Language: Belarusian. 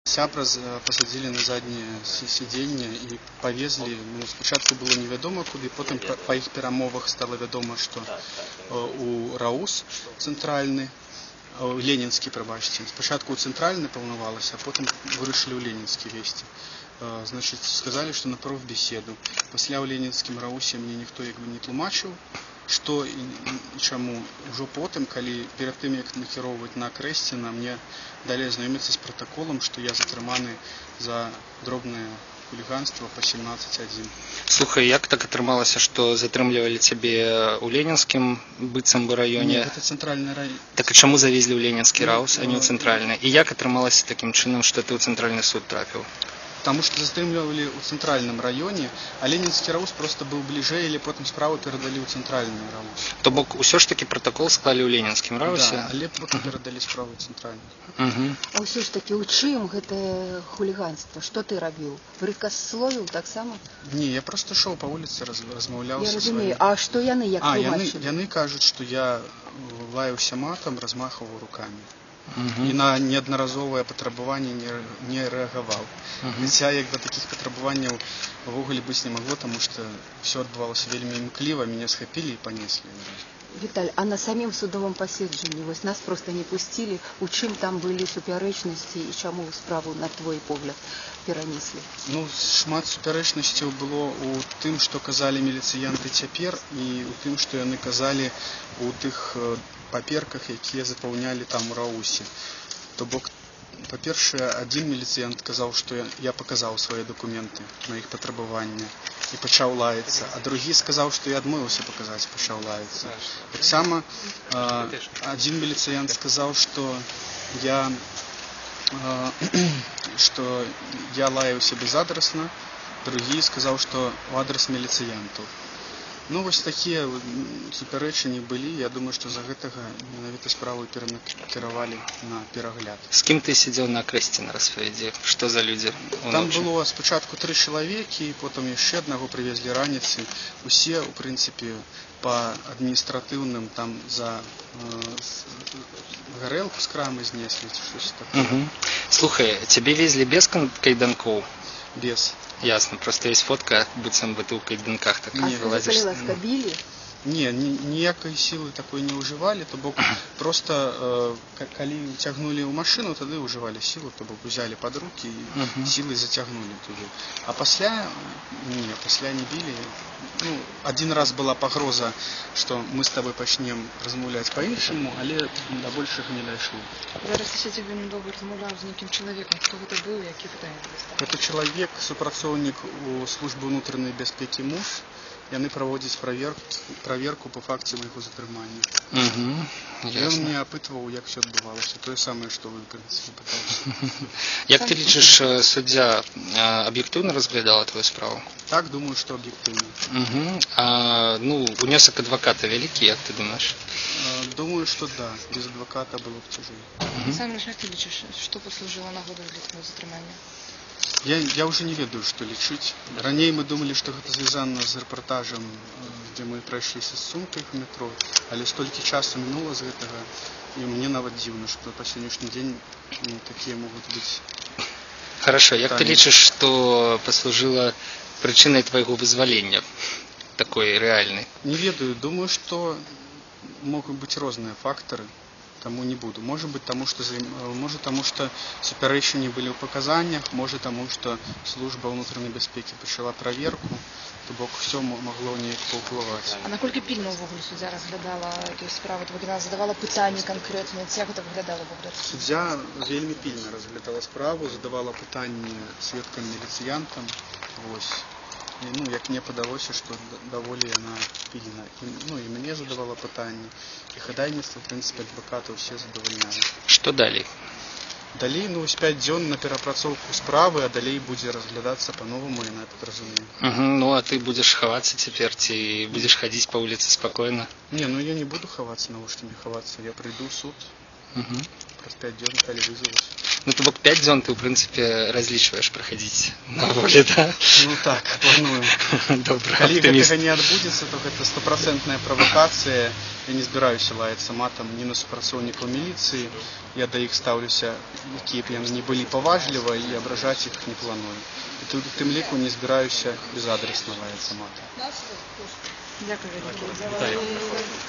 Сябра посадили на заднее сиденье и повезли. Ну, спочатку было невядомо куды, потом по их перамовах стало вядома, что у РАУС центральный, ленінскі, прабачце. Спачатку ў цэнтральны планавалася, а потым вырашылі ў ленінскі весці. Значит, сказали, что на профбеседу. Пасля ў ленінскім РАУСе мне ніхто як бы не тлумачыў, што і чаму. Ужо потым, калі перад тым, як накіроўваць на Крэсціна, мне далі азнаёміцца з пратаколам, што я затрыманы за дробнае хуліганство по 17.1. Слухай, як так атрымалася, што затрымлівалі цябе ў ленінскім быццам бы раёне? Нет, это центральный район. Так а чаму завезлі ў ленінскі РАУС, а не ў цэнтральны? І як атрымалася такім чынам, што ты ў цэнтральны суд трапіў? Потому что затрымлівалі ў цэнтральным раёне, а ленінскі РАУС просто быў бліжэй, или потым справу перадалі ў цэнтральны РАУС. То бок усё ж таки протокол склалі ў ленінскім РАУсе? Да, але потым перадалі справу ў цэнтральны. А ўсё ж таки, у чым гэтае хуліганство? Што ты рабіў? Брыдкасловіў таксама? Не, я просто шоў па вуліцы, размаўляў Я са разумею. сваім. А што яны, як тлумачылі? Яны кажуць, што я лаяўся матам, размахваў рукамі. І на неаднаразовае патрабаванне не рэагаваў. Хаця як бы такіх патрабаванняў увогуле быць не магло, таму што ўсё адбывалася вельмі імкліва, мяне схапілі і панеслі. Віталь, а на самім судовым паседжанні вось нас просто не пусцілі, у чым там былі супярэчнасці і чаму справу, на твой погляд, перанеслі? Ну, шмат супярэчнасцяў было ў тым, што казалі міліцыянты цяпер, і ў тым, што яны казалі у тых паперках, якія запаўнялі там у РАУСе. То бок, па-першае, адзін міліцыянт казаў, што я паказаў свае дакументы на іх патрабаванне і пачаў лаяцца, а другі сказаў, што я адмовіўся паказаць, пачаў лаяцца. Таксама адзін міліцыянт сказаў, што я лаяўся безадрасна, другі сказаў, што ў адрас міліцыянтаў. Ну, вось такія супярэчанні былі. Я думаю, што за гэтага менавіта справу перанакіравалі на перагляд. З кім ты сидзеў на Крэсціна, распавядзі? Што за людзі? Там было спачатку 3 чалавекі, потым яшчэ аднаго прывезлі раніцы. Усе, у прынцыпе, па адміністратыўным там за гарэлку з крамы знеслі, ці штось такое. Слухай, цябе везлі без кайданкоў? Без. Ясно, просто есть фотка, быццам бы ты ў кайданках так вылазіш. Калі вас кабілі? Не, ніякай сілы такой не ўжывалі, то бок просто калі цягнулі ў машыну, тады ўжывалі сілу, то бок узялі пад рукі і сілай зацягнулі туды. А пасля не білі. Ну, один раз была пагроза, што мы з табой пачнем размаўляць па-іншаму, але да большага не дайшло. Зараз ты сядзі вельмі добра размаўляў з нейкім чалавекам. Хто гэта быў, які пытанні ставілі? Гэта чалавек, супрацоўнік у службы ўнутранай бяспекі МУС. Яны праводзяць праверку па факце майго затрымання. Ён мне апытваў, як все адбывалася. Тое самае, што вы, в прынцыпе, пыталіся. Як ты лічыш, суддзя аб'ектыўна разглядала твою справу? Так, думаю, што аб'ектыўна. Ну, унёсак адваката вялікі, як ты думаеш? Думаю, што да. Без адваката было б цяжэй. Сам як ты лічыш, што паслужыла нагодай для твоего затрымання? Я уже не ведаю, што лічыць. Раней мы думалі, што гэта звязана з рэпартажам, дзе мы прайшліся з сумкай у метро, але столькі часу мінула з гэтага, і мне нават дзіўна, што па сённяшні дзень такія могуць быць. Хорошо, як ты лічыш, што паслужыла прычынай твайго вызвалення, такой рэальнай? Не ведаю, думаю, што могуць быць розныя фактары. Таму не буду. Может, таму, што супярэчанні былі ў паказаннях, можа, таму, што служба ўнутранай бяспекі пачала праверку, то бок усё магло неяк паўплываць. А наколькі пільна ўвогуле суддзя разглядала эту справу? Ты задавала пытанні канкрэтныя, як гэта выглядала ўвогуле? Суддзя вельмі пільна разглядала справу, задавала пытанні сведкам міліцыянтам. Вось. Ну, як мне падалося, што даволі яна пільна. Ну, і мне задавала пытанні. І хадайніцтва, в прынцыпе, адваката ўсе задавальнялі. Што далей? Далей, 5 дзён на перапрацоўку справы, а далей будзе разглядацца па-новаму, яна так разумею. Ну, а ты будзеш хавацца цяпер, ці будзеш хадзіць па вуліцы спакойна? Не, я не буду хавацца, навошта мне хавацца. Я прыйду ў суд праз 5 дзён, калі вызовуць. Ну, то бок 5 дзён ты, ў прынцыпе, разлічваеш праходзіць на волі, да? Ну так, плануем. Добра, Калі аптыміст. гэтага не адбудзецца, то гэта 100% правакацыя. Я не збіраюся лаяцца матам ні на супрацоўнікаў міліцыі. Я да іх стаўлюся, якія б яны не былі паважліва, і абражаць іх не планую. І тут у тым ліку не збіраюся безадрасна лаяцца матам. Дякую вялікі.